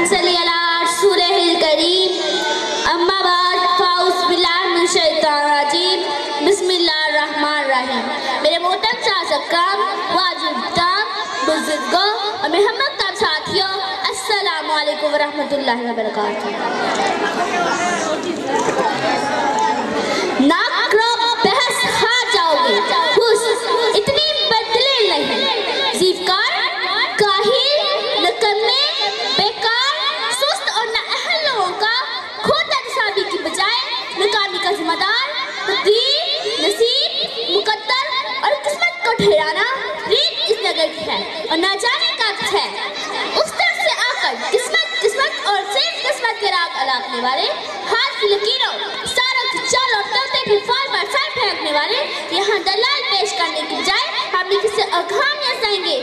صلی اللہ رسولہ کریم اما بعد فاؤز باللہ من الشیطان الرجیم بسم اللہ الرحمن الرحیم. میرے محترم ساز اکرام واجب دام بزرگوں اور میرے ہم مکتب ساتھیوں السلام علیکم ورحمۃ اللہ وبرکاتہ. ناک رو بحث کھا جاؤ گے اتنی بدلے نہیں زیفکار کاہل نکمے بیکار سست اور نااہل لوگوں کا کھوتا نصابی کی بجائے ناکامی کا ذمہ دار تقدیر نصیب مقدر اور قسمت کو ٹھہرانا ریت اس نگر کی ہے اور نہ جانے کا ہے. اس طرف سے آ کر قسمت اور صرف قسمت کے راگ الاپنے والے ہاتھ کی لکیروں چال اور تلتے پھر فال پر فال پھینکنے والے یہاں دلال پیش کرنے کی بجائے ہم نے کسی اگھامیاں سائیں گے